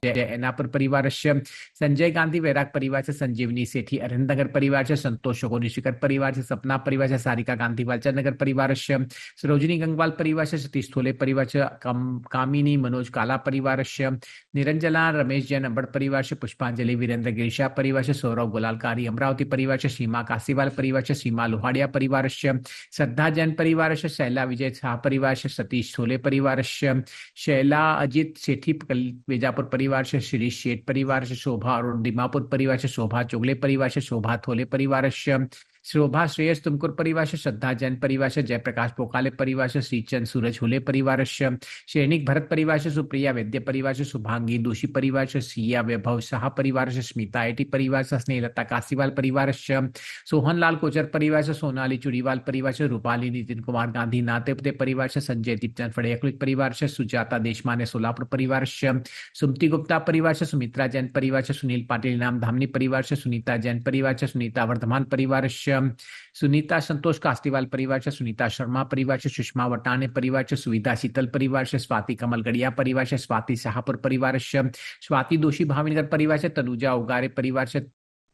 एनापुर परिवारस्य संजय गांधी वैराग परिवार से संजीवनी सेठी अरविंदनगर परिवार से संतोष निशिकर परिवार से सपना परिवार से सारिका गांधी वालचंद नगर परिवार से सरोजिनी गंगवाल परिवार से सतीश थोले परिवार से कामिनी मनोज काला परिवार से निरंजना रमेश जैन अंबड़ परिवार से पुष्पांजलि वीरेंद्र गिरिशा परिवार से सौरव गुलालकारी अमरावती परिवार से सीमा कासीवाल परिवार से सीमा लोहाड़िया परिवार से श्रद्धा जैन परिवार से शैला विजय शाह परिवार से सतीश थोले परिवार से शैला अजित सेठी वेजापुर परिवार से शिरीष शेठ परिवार से शोभा अरुण दिमापुर परिवार से शोभा चोगले परिवार से शोभा थोले परिवार से शोभा श्रेयस तुमकुर परिवार से श्रद्धा जैन परिवार से जयप्रकाश पोकाले परिवार से श्रीचंद सूरज हुले परिवार से सैनिक भरत परिवार से सुप्रिया वैद्य परिवार से शुभांगी दोषी परिवार से सिया वैभव शाह परिवार से स्मिता एटी परिवार से स्नेहलता कासीवाल परिवार से सोहनलाल कोचर परिवार से सोनाली चुड़ीवाल परिवार से रूपाली नितिन कुमार गांधी नातेपते परिवार से संजय दीपचंद फड़े परिवार से सुजाता देशमाने सोलापुर परिवार से सुमति गुप्ता परिवार से सुमित्रा जैन परिवार से सुनील पाटिल नाम धामनी परिवार से सुनीता जैन परिवार से सुनीता वर्धमान परिवार से सुनीता संतोष कास्तीवाल परिवार से सुनीता शर्मा परिवार से सुषमा वटाने परिवार से सुविधा शीतल परिवार से स्वाति कमल गड़िया परिवार से स्वाति शाहपुर परिवार से स्वाति दोषी भावनगर परिवार से तनुजा उगारे परिवार से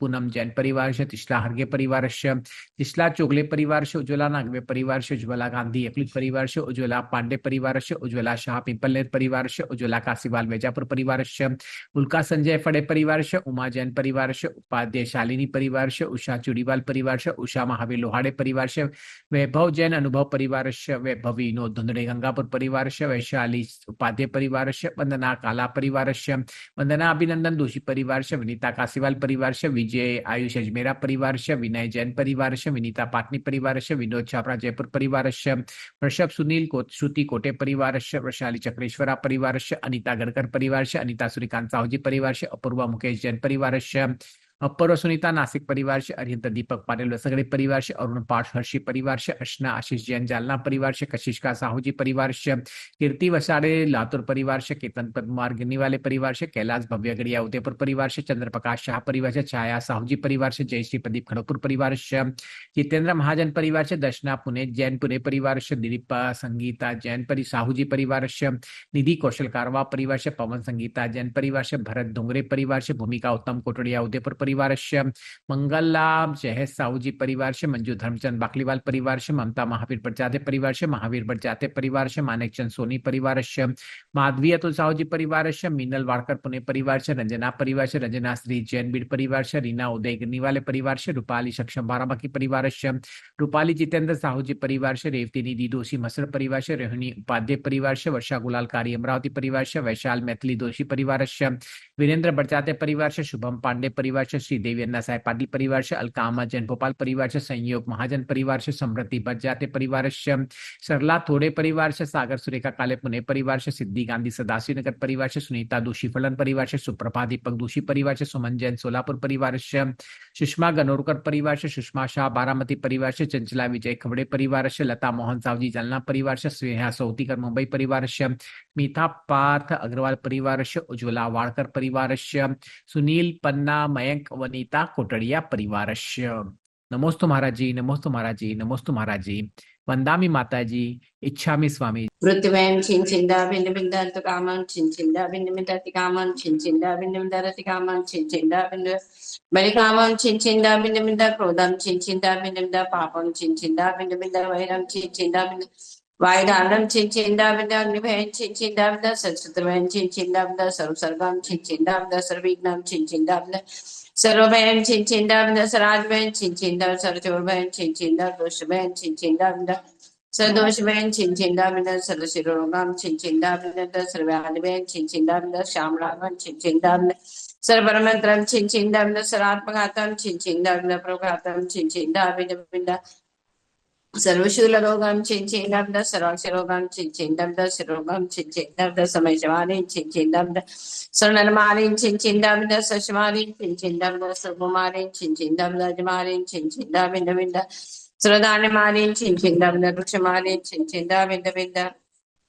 पूनम जैन परिवार से तिस्ला हरगे परिवार से तिस्ला चोगले परिवार से उज्ज्वला नागवे परिवार से उज्ज्वला गांधी अकलित परिवार से उज्ज्वला पांडे परिवार से उज्ज्वला शाह पिंपलनेर परिवार से उज्ज्वला कासीवाल वेजापुर परिवार से उल्का संजय फड़े परिवार से उमा जैन परिवार से उपाध्याय शालिनी परिवार से उषा चुड़ीवाल परिवार से उषा महावीर लोहाड़े परिवार से वैभव जैन अनुभव परिवार से वैभव विनोद धुंधड़े गंगापुर परिवार से वैशाली उपाध्याय परिवार से वंदना काला परिवार से वंदना अभिनंदन दोषी परिवार से विनीता कासीवाल परिवार से विजय आयुष अजमेरा परिवार से विनय जैन परिवार से विनीता पाटनी परिवार से विनोद छापरा जयपुर परिवार से वृषभ सुनील श्रुति कोटे परिवार से वैशाली चक्रेश्वरा परिवार से अनिता गडकर परिवार से अनिता सूर्यकांत साहूजी परिवार से अपूर्वा मुकेश जैन परिवार से अपर सुनीता नासिक परिवार से अरिहंत दीपक पाटिल वसगड़े परिवार से अरुण पाठ हर्षी परिवार से अर्चना आशीष जैन जालना परिवार से कशिशका साहूजी परिवार से कीर्ति वसाड़े लातुर परिवार से केतन पद्मार गिन्नी वाले परिवार से कैलाश भव्य गड़िया उदयपुर परिवार से चंद्रप्रकाश शाह परिवार से छाया साहूजी परिवार से जयश्री प्रदीप खड़गपुर परिवार से जितेंद्र महाजन परिवार से दर्शना पुणे जैन पुणे परिवार से दिलीप संगीता जैन साहूजी परिवार से निधि कौशल कारवा परिवार से पवन संगीता जैन परिवार से भरत डोंगरे परिवार से भूमिका उत्तम कोटड़िया उदयपुर परिवार से मंगल लाभ जहेश साहूजी परिवार से मंजू धर्मचंद बाकलीवाल परिवार से ममता महावीर बरजाते परिवार से महावीर बरजाते परिवार से मानिक चंद सोनी परिवार से माधवी अतुल साहूजी परिवार से मीनल वाड़कर पुणे परिवार से रंजना परिवार से रंजना श्री जैन बीड़ परिवार से रीना उदय गिन्नी वाले परिवार से रूपाली सक्षम बाराबंकी परिवार से रूपाली जितेंद्र साहूजी परिवार से रेवती निधि दोषी मसर परिवार से रोहिणी उपाध्याय परिवार से वर्षा गुलालकारी अमरावती परिवार से वैशाल मैथिली दोषी परिवार से वीरेंद्र बरजाते परिवार से शुभम पांडे परिवार से श्रीदेवी अन्ना साहेब पाटिल परिवार से अलकामा जैन भोपाल परिवार से संयोग महाजन परिवार से समृद्धि बरजाते परिवार से सरला थोड़े परिवार से सागर सुरेखा काले पुणे परिवार से सिद्धि गांधी सदाशिव नगर परिवार से सुनीता दोषी फलन परिवार से सुप्रभा दीपक दोषी परिवार से सुमन जैन सोलापुर परिवार से सुषमा गनोरकर परिवार से सुषमा शाह बारामती परिवार से चंचला विजय खबड़े परिवार से लता मोहन सावजी जालना परिवार से स्नेहा सौतीकर मुंबई परिवार से मीता पार्थ अग्रवाल परिवार से उज्ज्वला वाड़कर परिवार से सुनील पन्ना मयंक वनीता कोटड़िया परिवार से नमोस्तु महाराज जी नमोस्तु महाराज जी नमोस्तु महाराज जी वंदामि माता जी इच्छामि स्वामी पृथ्वीं छिंचिंदा भिन्न भिन्नति कामं छिंचिंदा भिन्न भिन्नति कामं छिंचिंदा भिन्न भिन्नति कामं छिंचिंदा भिन्न बलिकामं छिंचिंदा भिन्न भिन्न क्रोधं छिंचिंदा भिन्न भिन्न पापं छिंचिंदा भिन्न भिन्न वैरं छिंचिंदा भिन्न वायुदानं छिंचिंदा भिन्न अग्निभयं छिंचिंदा भिन्न सत्सुत्रभयं छिंचिंदा भिन्न सर्वसर्गं छिंचिंदा भिन्न सर्वविघ्नं छिंचिंदा भिन्न सर्वभयं छिंचिंदा भिन्न सराजभयं छिंचिंदा सर्वचोरभयं छिंचिंदा दोषभयं छिंचिंदा भिन्न सदोषभयं छिंचिंदा भिन्न सर्वशिरोगं छिंचिंदा भिन्न सर्वव्याधिभयं छिंचिंदा भिन्न श्यामलाभं छिंचिंदा भिन्न सर्वमंत्रं छिंचिंदा भिन्न सरात्मघातं छिंचिंदा भिन्न प्रघातं छिंचिंदा भिन्न सर्वशूलरोगं छिंचिंदा भिन्न सर्वाक्षरोगं छिंचिंदा भिन्न शिरोगं छिंचिंदा भिन्न समयशमालिं छिंचिंदा भिन्न स्वर्णमालिं छिंचिंदा भिन्न सशमालिं छिंचिंदा भिन्न सर्वमालिं छिंचिंदा भिन्न अजमालिं छिंचिंदा भिन्न भिन्न सर्वदानमालिं छिंचिंदा भिन्न वृक्षमालिं छिंचिंदा भिन्न भिन्न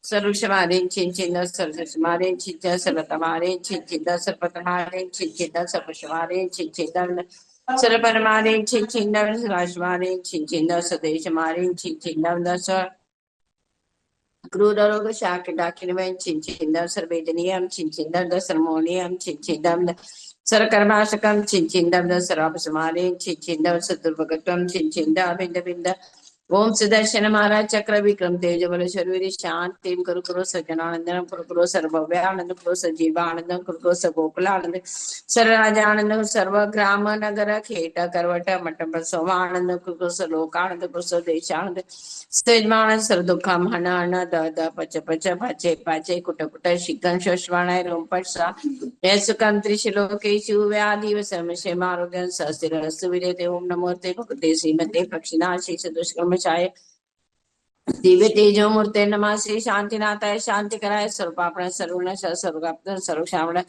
सर्वक्षमालिं छिंचिंदा सर्वक्षमालिं छिंचिंदा सर्वतमालिं छिंचिंदा सर्वतमालिं छिंचिंदा सर्वक्षमालिं छिंचिंदा भिन्न सर्वपरमालिं छिंचिंदा भिन्न राजमालिं छिंचिंदा स्वदेशमालिं छिंचिंदा भिन्न क्रूररोग शाकिडाकिनिमयं चिंचिन्दं सर्वेदनीयं चिंचिन्दं दसर्मोणीयं चिंचिन्दं सरकर्माशकं चिंचिन्दं दसरापसमाने चिंचिन्दं सदुर्भगत्वं चिंचिन्दं बिंद बिंद ओम सुदर्शन महाराज चक्र विक्रम तेज बल शरीर शांति कुरु कुरु सज्जनानंदन कुरु कुरु सर्वव्यानंद कुरु सजीवानंद कुरु कुरु सगोकुलानंद सर्वराजानंद सर्व ग्राम नगर खेट करवट मठ सोमानंद कुरु कुरु सलोकानंद कुरु स्वदेशानंद सजमानंद सर्व दुखम हन हन द द पच पच पचे पाचे कुट कुट शिकन शोषवाणाय रोम पट्सा सुखम त्रिशलोकेशु व्याधि समशेमारोग्यं सस्तिर सुविरेते ओम नमोते भगवते श्रीमते पक्षिणाशि दुष्कर्मचाय दिव्य तेजो मूर्ते नमः श्री शांतिनाथाय शांति कराय सर्वपापण सर्वण सर्वगाप्त सर्वक्षामण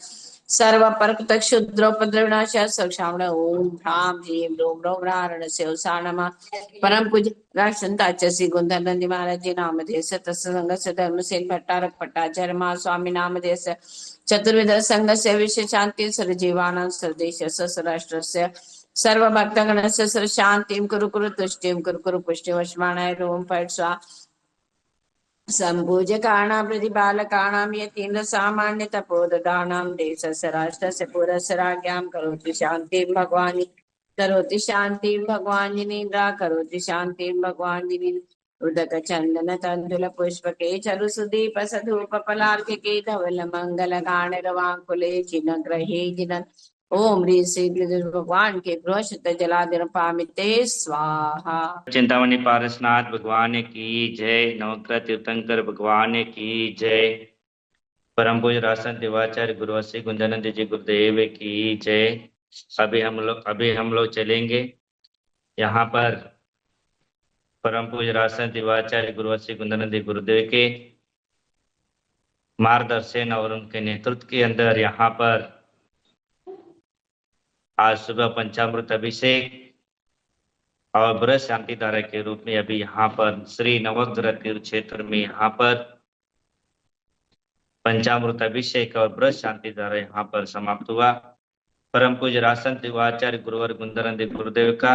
सर्व परक क्षुद्रोपद्रविनाश सर्वक्षामण ओम ह्रां ह्रीं ह्रूं ह्रौं ह्रारणस्य उषाणमा परम पूज्य राष्ट्रंताचार्य श्री गोंधर नंदी महाराज जी नामधेय तत्संगस्य धर्मसेन भट्टारक भट्टाचार्य महास्वामी नामधेय चतुर्विध संघस्य विश्व शांति सर्वजीवानां सर्वदेशस्य सर्वराष्ट्रस्य सर्वभक्तगणस्य सर्वशान्तिं कुरु कुरु तुष्टिं कुरु कुरु पुष्टिवशमाणाय रोम फट् स्वाहा सम्पूज्यकाणां प्रतिपालकाणां यतीन्द्र सामान्य तपोददानां देशस्य राष्ट्रस्य पुरस्य राज्ञां करोति शान्तिं भगवान् करोति शान्तिं भगवान् जिनेन्द्र करोति शान्तिं भगवान् जिनेन्द्र उदक चंदन तंदुल पुष्पके चरु सुदीप सधूप पलार्घ्यके धवल मंगल गान रवांकुले जिन ग्रहे जिन ओम ह्रीं श्री गुरु भगवान के प्रोषित जलादिन पामिते स्वाहा। चिंतामणि पारसनाथ भगवान की जय। नवग्रह तीर्थंकर भगवान की जय। परम पूज्य रासन देवाचार्य गुरुवशी गुंजानंद जी गुरुदेव की जय। अभी हम लोग चलेंगे यहाँ पर परम पूज्य रासन देवाचार्य गुरुवशी गुंजानंद जी गुरुदेव के मार्गदर्शन और उनके नेतृत्व के अंदर यहाँ पर आज सुबह पंचामृत अभिषेक और ब्रज शांति धारा के रूप में अभी यहाँ पर श्री नवग्रह तीर्थ क्षेत्र में यहाँ पर पंचामृत अभिषेक और ब्रज शांति धारा यहाँ पर समाप्त हुआ। परम पूज्य रासन देवाचार्य गुरुवर गुंजानंद गुरुदेव का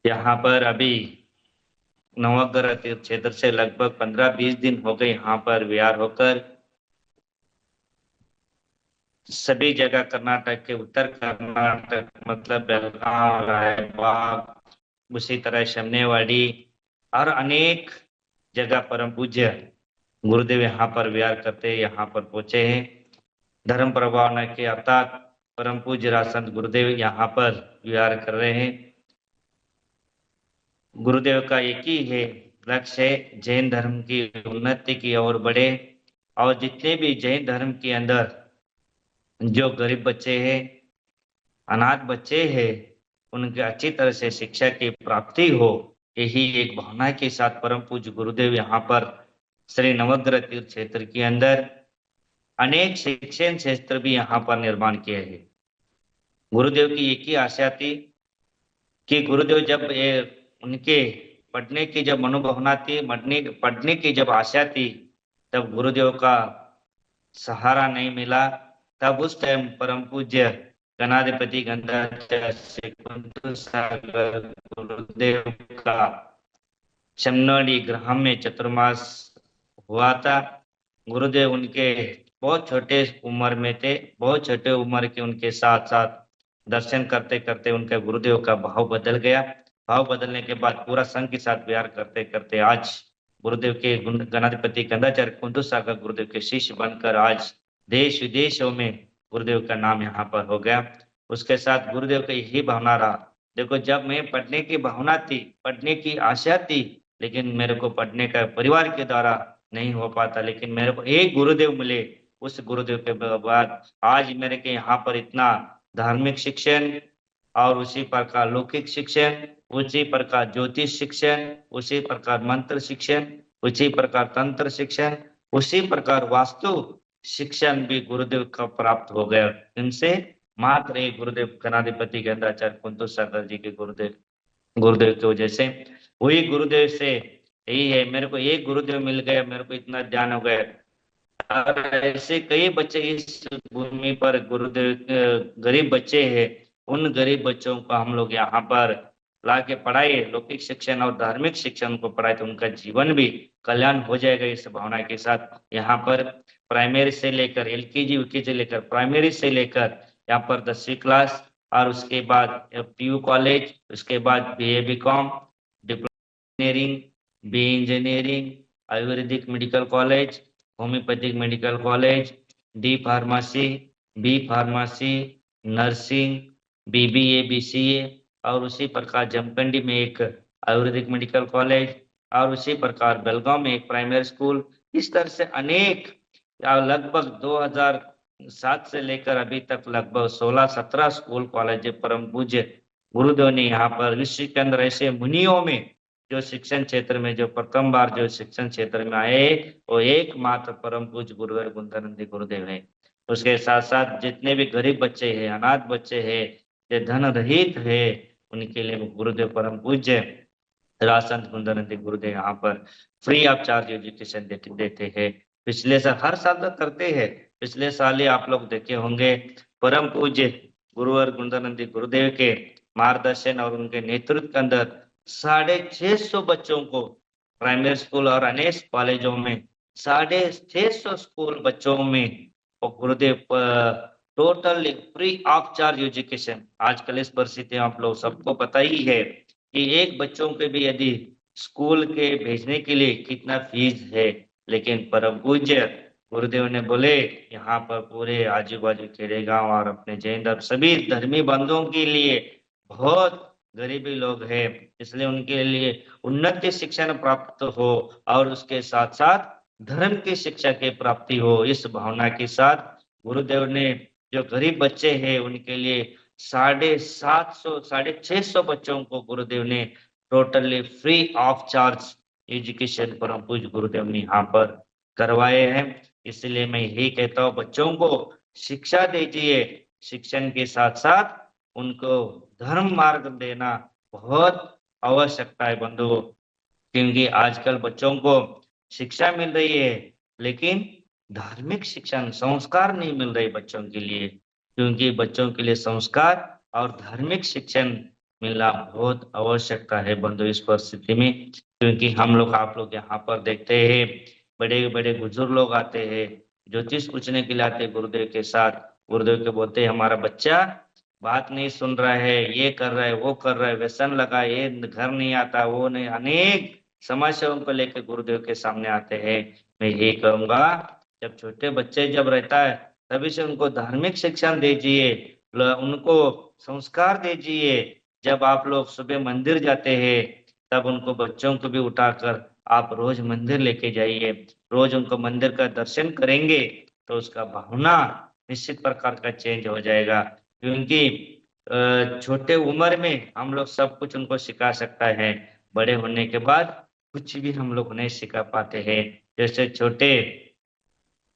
यहाँ पर अभी नवग्रह तीर्थ क्षेत्र से लगभग 15-20 दिन हो गए यहाँ पर विहार होकर सभी जगह कर्नाटक के उत्तर कर्नाटक मतलब बेलगांव रायबाग उसी तरह शमनेवाड़ी और अनेक जगह परम पूज्य गुरुदेव यहाँ पर विहार करते यहाँ पर पहुंचे हैं। धर्म प्रभावना के अवतार परम पूज्य रासन गुरुदेव यहाँ पर विहार कर रहे हैं। गुरुदेव का एक ही है लक्ष्य है जैन धर्म की उन्नति की ओर बढ़े और जितने भी जैन धर्म के अंदर जो गरीब बच्चे हैं अनाथ बच्चे हैं उनके अच्छी तरह से शिक्षा की प्राप्ति हो, यही एक भावना के साथ परम पूज्य गुरुदेव यहाँ पर श्री नवग्रह तीर्थ क्षेत्र के अंदर अनेक शिक्षण क्षेत्र भी यहाँ पर निर्माण किए हैं। गुरुदेव की एक ही आशा थी कि गुरुदेव जब उनके पढ़ने की जब मनोभावना थी, पढ़ने की जब आशा थी, तब गुरुदेव का सहारा नहीं मिला। तब उस टाइम परम पूज्य गणाधिपति गंगाचार्य श्री कुंतु सागर गुरुदेव का शमनोड़ी ग्राम में चतुर्मास हुआ था। गुरुदेव उनके बहुत छोटे उम्र में थे, बहुत छोटे उम्र के उनके साथ साथ दर्शन करते करते उनका गुरुदेव का भाव बदल गया। भाव बदलने के बाद पूरा संघ के साथ विहार करते करते आज गुरुदेव के गणाधिपति गंगाचार्य कुंतु सागर गुरुदेव के शिष्य बनकर आज देश विदेशों में गुरुदेव का नाम यहाँ पर हो गया। उसके साथ गुरुदेव का यही भावना रहा। देखो, जब मैं पढ़ने की भावना थी, पढ़ने की आशा थी, लेकिन मेरे को पढ़ने का परिवार के द्वारा नहीं हो पाता, लेकिन मेरे को एक गुरुदेव मिले। उस गुरुदेव के बाद आज मेरे के यहाँ पर इतना धार्मिक शिक्षण और उसी प्रकार लौकिक शिक्षण, उसी प्रकार ज्योतिष शिक्षण, उसी प्रकार मंत्र शिक्षण, उसी प्रकार तंत्र शिक्षण, उसी प्रकार वास्तु शिक्षण भी गुरुदेव का प्राप्त हो गया। इनसे मात्र एक गुरुदेव गणाधिपति गंगाचार्य कुंतु सागर जी के गुरुदेव की वजह से, वही गुरुदेव से यही है, मेरे को एक गुरुदेव मिल गया, मेरे को इतना ज्ञान हो गया। और ऐसे कई बच्चे इस भूमि पर गुरुदेव गरीब बच्चे हैं, उन गरीब बच्चों को हम लोग यहाँ पर ला के पढ़ाए, लौकिक शिक्षण और धार्मिक शिक्षण को पढ़ाए, तो उनका जीवन भी कल्याण हो जाएगा। इस भावना के साथ यहाँ पर प्राइमरी से लेकर LKG UKG लेकर प्राइमरी से लेकर यहाँ पर 10वीं क्लास और उसके बाद PU कॉलेज, उसके बाद BA BCom, diploma engineering, BE engineering, Ayurvedic medical college, homeopathic medical college, D pharmacy, B pharmacy, nursing, BBA BCA और उसी प्रकार जमखंडी में एक आयुर्वेदिक मेडिकल कॉलेज और उसी प्रकार बेलगांव में एक प्राइमरी स्कूल। इस तरह से अनेक लगभग 2007 से लेकर अभी तक लगभग 16-17 स्कूल कॉलेज परम पूज्य गुरुदेव ने यहाँ पर विश्व के अंदर ऐसे मुनियों में जो शिक्षण क्षेत्र में जो प्रथम बार जो शिक्षण क्षेत्र में आए वो एकमात्र परम पूज्य गुरुदेव गुंदानंदी गुरुदेव है। उसके साथ साथ जितने भी गरीब बच्चे हैं, अनाथ बच्चे हैं, जो धन रहित है, उनके लिए गुरुदेव परम पूज्य राजसंत गुंदानंदी गुरुदेव यहाँ पर फ्री ऑफ चार्ज एजुकेशन देते हैं। पिछले साल, हर साल तक करते हैं, पिछले साल ही आप लोग देखे होंगे परम पूज्य गुरुवर गुंदानंदी गुरुदेव के मार्गदर्शन और उनके नेतृत्व के अंदर 650 बच्चों को प्राइमरी स्कूल और अनेक कॉलेजों में 650 स्कूल बच्चों में और गुरुदेव total free of charge education. आजकल इस परिस्थिति आप लोग सबको पता ही है कि एक बच्चों के भी यदि स्कूल के भेजने के लिए कितना फीस है, लेकिन परम पूज्य गुरुदेव ने बोले यहाँ पर पूरे आजू बाजू के गांव और अपने जैन धर्म सभी धर्मी बंधुओं के लिए बहुत गरीबी लोग हैं, इसलिए उनके लिए उन्नत शिक्षा प्राप्त हो और उसके साथ साथ धर्म की शिक्षा की प्राप्ति हो। इस भावना के साथ गुरुदेव ने जो गरीब बच्चे हैं उनके लिए 650 बच्चों को गुरुदेव ने totally free of charge education परम पूज्य गुरुदेव ने यहाँ पर करवाए हैं। इसलिए मैं यही कहता हूँ, बच्चों को शिक्षा दीजिए, शिक्षण के साथ साथ उनको धर्म मार्ग देना बहुत आवश्यकता है बंधुओं, क्योंकि आजकल बच्चों को शिक्षा मिल रही है लेकिन धार्मिक शिक्षण संस्कार नहीं मिल रही बच्चों के लिए, क्योंकि बच्चों के लिए संस्कार और धार्मिक शिक्षण मिलना बहुत आवश्यकता है बंधु इस परिस्थिति में। क्योंकि हम लोग आप लोग यहाँ पर देखते हैं बड़े बड़े बुजुर्ग लोग आते हैं, ज्योतिष पूछने के लिए आते गुरुदेव के साथ, गुरुदेव के बोलते हैं हमारा बच्चा बात नहीं सुन रहा है, ये कर रहा है, वो कर रहा है, व्यसन लगा, ये घर नहीं आता, वो नहीं, अनेक समस्याओं को लेकर गुरुदेव के सामने आते हैं। मैं यही कहूंगा, जब छोटे बच्चे जब रहता है तभी से उनको धार्मिक शिक्षण दीजिए, उनको संस्कार दीजिए। जब आप लोग सुबह मंदिर जाते हैं तब उनको बच्चों को भी उठाकर आप रोज मंदिर लेके जाइए, रोज उनको मंदिर का दर्शन करेंगे तो उसका भावना निश्चित प्रकार का चेंज हो जाएगा। क्योंकि छोटे उम्र में हम लोग सब कुछ उनको सिखा सकता है, बड़े होने के बाद कुछ भी हम लोग नहीं सिखा पाते हैं। जैसे छोटे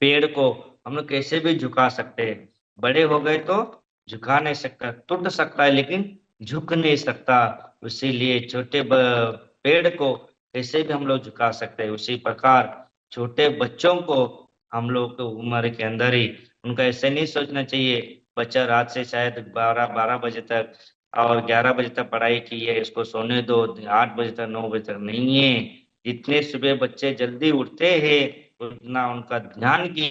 पेड़ को हम लोग कैसे भी झुका सकते हैं, बड़े हो गए तो झुका नहीं सकता, टूट सकता है लेकिन झुक नहीं सकता। इसीलिए छोटे पेड़ को कैसे भी हम लोग झुका सकते हैं, उसी प्रकार छोटे बच्चों को हम लोग को उम्र के अंदर ही उनका ऐसे नहीं सोचना चाहिए बच्चा रात से शायद 12 बजे तक और 11 बजे तक पढ़ाई की है, इसको सोने दो, 8 बजे तक 9 बजे तक नहीं है। जितने सुबह बच्चे जल्दी उठते हैं उतना उनका ध्यान की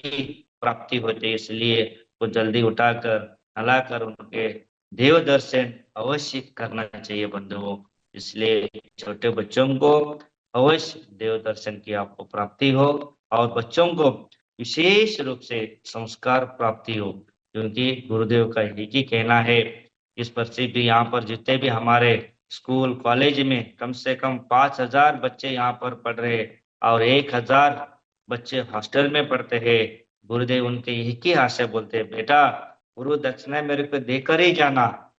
प्राप्ति होती है, इसलिए वो जल्दी उठाकर नहलाकर उनके देव दर्शन अवश्य करना चाहिए बंधुओं। इसलिए छोटे बच्चों को अवश्य देव दर्शन की आपको प्राप्ति हो और बच्चों को विशेष रूप से संस्कार प्राप्ति हो, क्योंकि गुरुदेव का एक ही कहना है। इस पर से भी यहाँ पर जितने भी हमारे स्कूल कॉलेज में कम से कम 5000 बच्चे यहाँ पर पढ़ रहे और 1000 बच्चे हॉस्टल में पढ़ते हैं। गुरुदेव उनके एक ही हाथ से बोलते हैं, बेटा गुरु दक्षिणा मेरे को देकर ही जाना,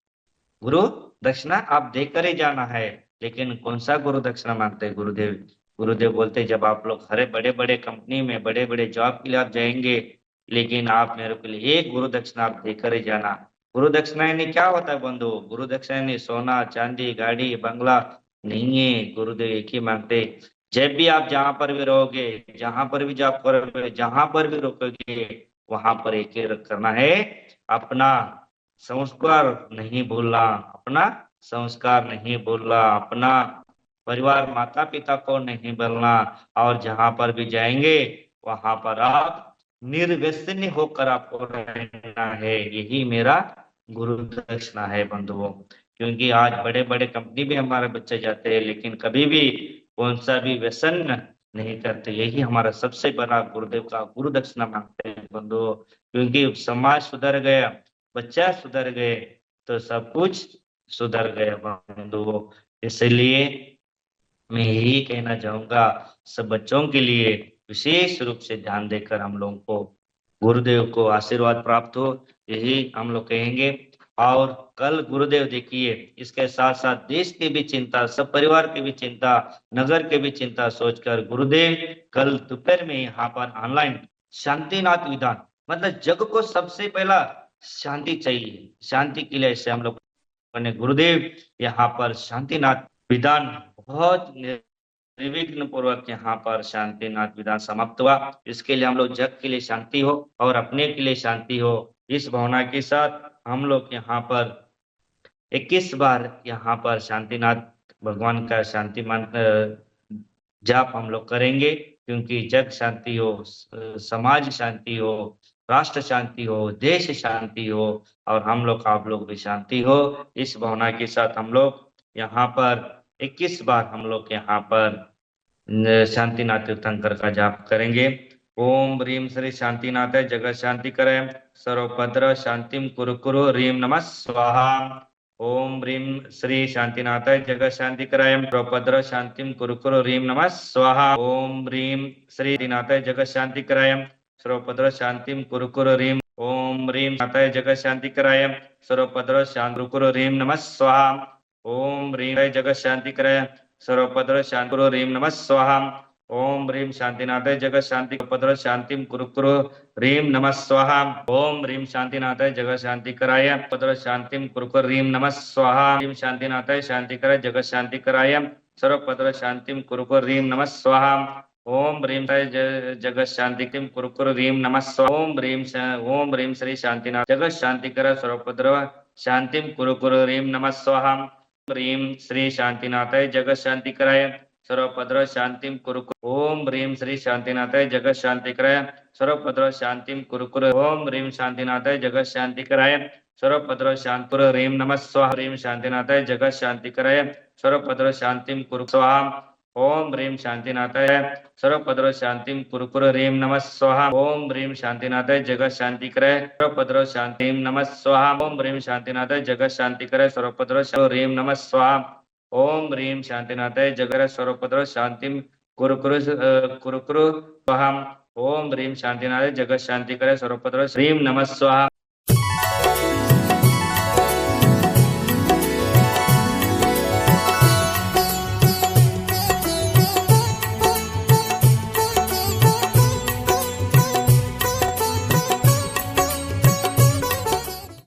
गुरु दक्षिणा आप देकर ही जाना है। लेकिन कौन सा गुरु दक्षिणा मांगते हैं गुरुदेव? गुरुदेव बोलते जब आप लोग हरे बड़े बड़े कंपनी में बड़े बड़े जॉब के लिए आप जाएंगे, लेकिन आप मेरे को लिए एक गुरु दक्षिणा आप देकर ही जाना। गुरु दक्षिणा यानी क्या होता है बंधु? गुरु दक्षिणा यानी सोना चांदी गाड़ी बंगला नहीं है। गुरुदेव एक ही मांगते, जब भी आप जहां पर भी रहोगे, जहां पर भी जॉब करोगे, जहां पर भी रुकोगे, वहां पर एक ही करना है, अपना संस्कार नहीं भूलना, अपना संस्कार नहीं भूलना, अपना परिवार माता पिता को नहीं भूलना, और जहां पर भी जाएंगे वहां पर आप निर्व्यसनी होकर आपको रहना है। यही मेरा गुरु दक्षिणा है बंधुओं। क्योंकि आज बड़े बड़े कंपनी भी हमारे बच्चे जाते हैं, लेकिन कभी भी कौन सा भी व्यसन नहीं करते। यही हमारा सबसे बड़ा गुरुदेव का गुरु दक्षिणा मांगते हैं बंधुओं। क्योंकि समाज सुधर गया, बच्चा सुधर गए, तो सब कुछ सुधर गया बंधुओं। इसलिए मैं यही कहना चाहूंगा, सब बच्चों के लिए विशेष रूप से ध्यान देकर हम लोगों को गुरुदेव को आशीर्वाद प्राप्त हो, यही हम लोग कहेंगे। और कल गुरुदेव देखिए, इसके साथ साथ देश की भी चिंता, सब परिवार की भी चिंता, नगर की भी चिंता सोचकर गुरुदेव कल दोपहर में यहाँ पर ऑनलाइन शांतिनाथ विधान, मतलब जग को सबसे पहला शांति चाहिए, शांति के लिए से हम लोग गुरुदेव यहाँ पर शांतिनाथ विधान बहुत निर्विघ्न पूर्वक यहाँ पर शांतिनाथ विधान समाप्त हुआ। इसके लिए हम लोग जग के लिए शांति हो और अपने के लिए शांति हो, इस भावना के साथ हम लोग यहाँ पर 21 बार यहाँ पर शांतिनाथ भगवान का शांति मंत्र जाप हम लोग करेंगे। क्योंकि जग शांति हो, समाज शांति हो, राष्ट्र शांति हो, देश शांति हो, और हम लोग आप लोग भी शांति हो, इस भावना के साथ हम लोग यहाँ पर 21 बार हम लोग यहाँ पर शांतिनाथ तीर्थंकर का जाप करेंगे। ओम ह्रीम श्री शांतिनाथाय जगत शांति करे, सर्वभद्र शांतिम कुरु कुरु ह्रीम नमः स्वाहा। ओम ह्रीम श्री शांतिनाथाय जगत शांति कराय, सर्वभद्र शांतिम कुरु कुरु ह्रीम नमः स्वाहा। ओम ह्रीम श्री शांतिनाथाय जगत शांति कराय, सर्वभद्र शांतिम कुरु कुरु ह्रीम। ओम ह्रीम नाथाय जगत शांति कराय, सर्वभद्र शांति कुरु कुरु ह्रीम नमः स्वाहा। ओम ह्रीम जगत शांति कराय, सर्वभद्र शांति कुरु ह्रीम नमः स्वाहा। ओम ह्रीम शांतिनाथाय जगत शांति भद्र शांतिम कुरु कुरु ह्रीम नमः स्वाहा। ओम ह्रीम शांतिनाथाय जगत शांति कराय, भद्र शांतिम कुरु कुरु ह्रीम नमः स्वाहा। ह्रीम शांतिनाथाय शांति कराय, जगत शांति कराय, सर्वभद्र शांतिम कुरु कुरु ह्रीम नमः स्वाहा। ओम ह्रीम जगत शांति कुरु कुरु ह्रीम नमः स्वाहा। ओम ह्रीम श्री शांतिनाथ जगत शांति कराय, सर्वभद्र शांतिम कुरु कुरु ह्रीम नमः स्वाहा। ह्रीम श्री शांतिनाथाय जगत शांति कराय, सर्वभद्र शांतिम कुरु कुरु। ओम ह्रीम श्री शांतिनाथाय जगत शांति कराय, सर्वभद्र शांतिम कुरु कुरु। ओम ह्रीम शांतिनाथाय जगत शांति कराय, सर्वभद्र शांति कुरु ह्रीम नमः स्वाहा। ह्रीम शांतिनाथाय जगत शांति कराय, सर्वभद्र शांतिम कुरु स्वाहा। ओम ह्रीम शांतिनाथाय सर्वभद्र शांतिम कुरु कुरु ह्रीम नमः स्वाहा। ओम ह्रीम शांतिनाथाय जगत शांति कराय, सर्वभद्र शांतिम नमः स्वाहा। ओम ह्रीम शांतिनाथाय जगत शांति कराय, सर्वभद्र ह्रीम नमः स्वाहा। ओम ह्रीम शांतिनाथाय जगत सर्वभद्र शांतिम कुरु कुरु स्वाहा। ओम ह्रीम शांतिनाथाय जगत शांति कराय, सर्वभद्र ह्रीम नमः स्वाहा।